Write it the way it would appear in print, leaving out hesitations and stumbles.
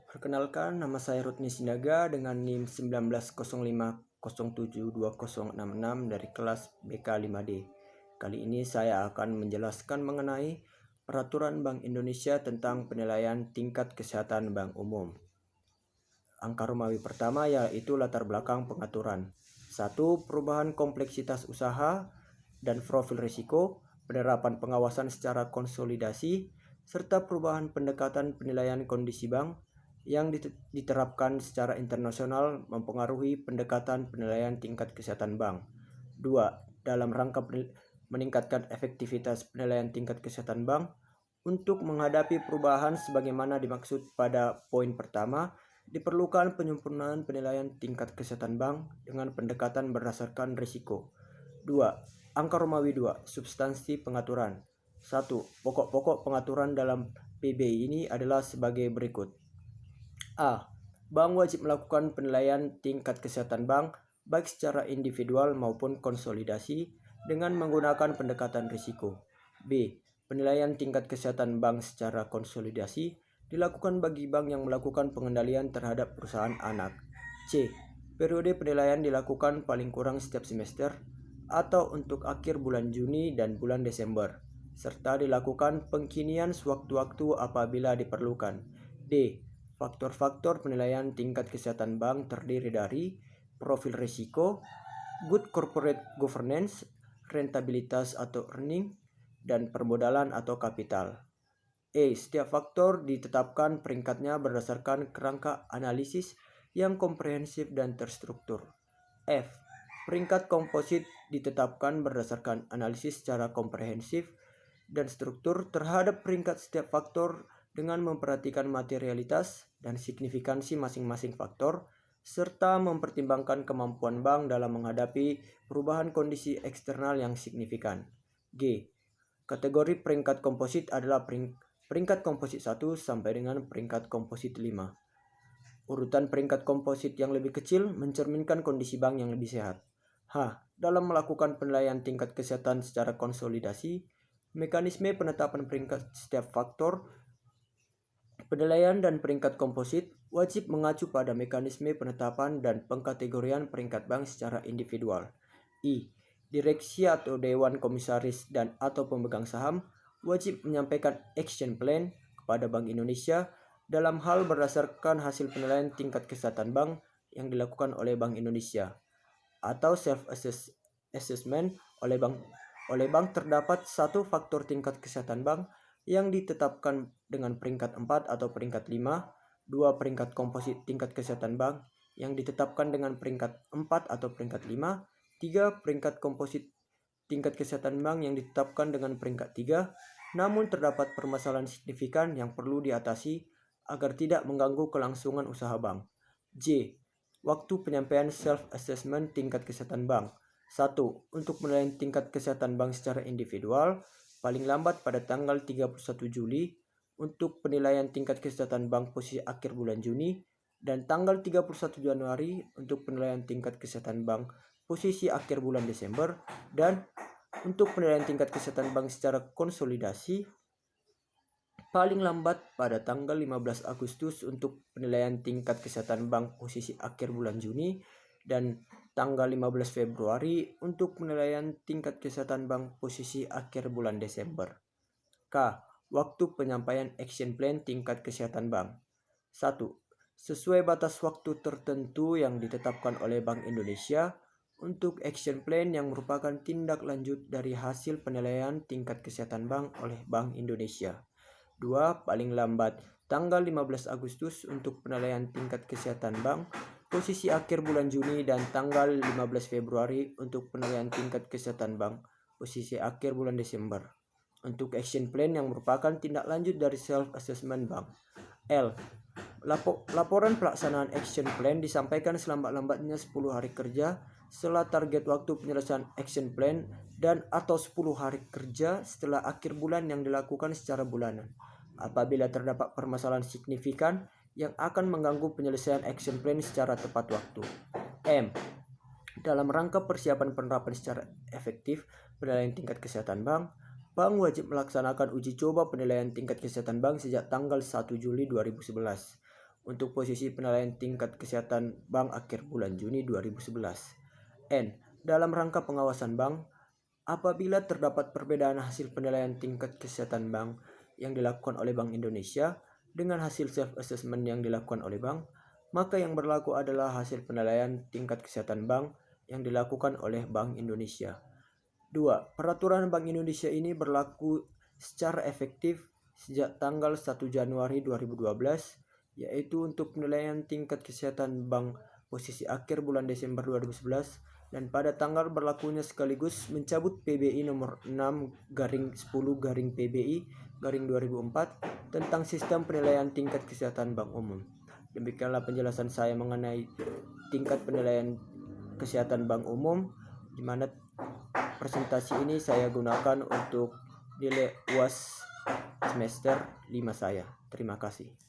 Perkenalkan, nama saya Rutni Sinaga dengan NIM 1905072066 dari kelas BK 5D. Kali ini saya akan menjelaskan mengenai Peraturan Bank Indonesia tentang penilaian tingkat kesehatan bank umum. Angka Romawi pertama yaitu latar belakang pengaturan. 1. Perubahan kompleksitas usaha dan profil risiko, penerapan pengawasan secara konsolidasi, serta perubahan pendekatan penilaian kondisi bank yang diterapkan secara internasional mempengaruhi pendekatan penilaian tingkat kesehatan bank. 2. Dalam rangka meningkatkan efektivitas penilaian tingkat kesehatan bank untuk menghadapi perubahan sebagaimana dimaksud pada poin pertama, diperlukan penyempurnaan penilaian tingkat kesehatan bank dengan pendekatan berdasarkan risiko. 2. Angka Romawi 2. Substansi pengaturan. 1. Pokok-pokok pengaturan dalam PBI ini adalah sebagai berikut. A. Bank wajib melakukan penilaian tingkat kesehatan bank baik secara individual maupun konsolidasi dengan menggunakan pendekatan risiko. B. Penilaian tingkat kesehatan bank secara konsolidasi dilakukan bagi bank yang melakukan pengendalian terhadap perusahaan anak. C. Periode penilaian dilakukan paling kurang setiap semester atau untuk akhir bulan Juni dan bulan Desember, serta dilakukan pengkinian sewaktu-waktu apabila diperlukan. D. Faktor-faktor penilaian tingkat kesehatan bank terdiri dari profil risiko, good corporate governance, rentabilitas atau earning, dan permodalan atau kapital. E. Setiap faktor ditetapkan peringkatnya berdasarkan kerangka analisis yang komprehensif dan terstruktur. F. Peringkat komposit ditetapkan berdasarkan analisis secara komprehensif dan struktur terhadap peringkat setiap faktor dengan memperhatikan materialitas dan signifikansi masing-masing faktor, serta mempertimbangkan kemampuan bank dalam menghadapi perubahan kondisi eksternal yang signifikan. G. Kategori peringkat komposit adalah peringkat komposit 1 sampai dengan peringkat komposit 5. Urutan peringkat komposit yang lebih kecil mencerminkan kondisi bank yang lebih sehat. H. Dalam melakukan penilaian tingkat kesehatan secara konsolidasi, mekanisme penetapan peringkat setiap faktor penilaian dan peringkat komposit wajib mengacu pada mekanisme penetapan dan pengkategorian peringkat bank secara individual. I. Direksi atau Dewan Komisaris dan atau pemegang saham wajib menyampaikan action plan kepada Bank Indonesia dalam hal berdasarkan hasil penilaian tingkat kesehatan bank yang dilakukan oleh Bank Indonesia atau self-assessment oleh bank terdapat satu faktor tingkat kesehatan bank yang ditetapkan dengan peringkat 4 atau peringkat 5, 2 peringkat komposit tingkat kesehatan bank yang ditetapkan dengan peringkat 4 atau peringkat 5, 3 peringkat komposit tingkat kesehatan bank yang ditetapkan dengan peringkat 3, namun terdapat permasalahan signifikan yang perlu diatasi agar tidak mengganggu kelangsungan usaha bank. J. Waktu penyampaian self-assessment tingkat kesehatan bank. 1. Untuk penilaian tingkat kesehatan bank secara individual, paling lambat pada tanggal 31 Juli, untuk penilaian tingkat kesehatan bank posisi akhir bulan Juni, dan tanggal 31 Januari untuk penilaian tingkat kesehatan bank posisi akhir bulan Desember, dan untuk penilaian tingkat kesehatan bank secara konsolidasi, paling lambat pada tanggal 15 Agustus untuk penilaian tingkat kesehatan bank posisi akhir bulan Juni, dan tanggal 15 Februari untuk penilaian tingkat kesehatan bank posisi akhir bulan Desember. K. Waktu penyampaian action plan tingkat kesehatan bank. 1. Sesuai batas waktu tertentu yang ditetapkan oleh Bank Indonesia untuk action plan yang merupakan tindak lanjut dari hasil penilaian tingkat kesehatan bank oleh Bank Indonesia. 2. Paling lambat tanggal 15 Agustus untuk penilaian tingkat kesehatan bank posisi akhir bulan Juni, dan tanggal 15 Februari untuk penilaian tingkat kesehatan bank posisi akhir bulan Desember untuk action plan yang merupakan tindak lanjut dari self-assessment bank. L. Laporan pelaksanaan action plan disampaikan selambat-lambatnya 10 hari kerja setelah target waktu penyelesaian action plan dan atau 10 hari kerja setelah akhir bulan yang dilakukan secara bulanan apabila terdapat permasalahan signifikan yang akan mengganggu penyelesaian action plan secara tepat waktu. M. Dalam rangka persiapan penerapan secara efektif penilaian tingkat kesehatan bank, bank wajib melaksanakan uji coba penilaian tingkat kesehatan bank sejak tanggal 1 Juli 2011. untuk posisi penilaian tingkat kesehatan bank akhir bulan Juni 2011. N. Dalam rangka pengawasan bank, apabila terdapat perbedaan hasil penilaian tingkat kesehatan bank yang dilakukan oleh Bank Indonesia dengan hasil self-assessment yang dilakukan oleh bank, maka yang berlaku adalah hasil penilaian tingkat kesehatan bank yang dilakukan oleh Bank Indonesia. 2. Peraturan Bank Indonesia ini berlaku secara efektif sejak tanggal 1 Januari 2012, yaitu untuk penilaian tingkat kesehatan bank posisi akhir bulan Desember 2011, dan pada tanggal berlakunya sekaligus mencabut PBI nomor 6/PBI/2004 tentang sistem penilaian tingkat kesehatan bank umum. Demikianlah penjelasan saya mengenai tingkat penilaian kesehatan bank umum, di mana presentasi ini saya gunakan untuk nilai UAS semester 5 saya. Terima kasih.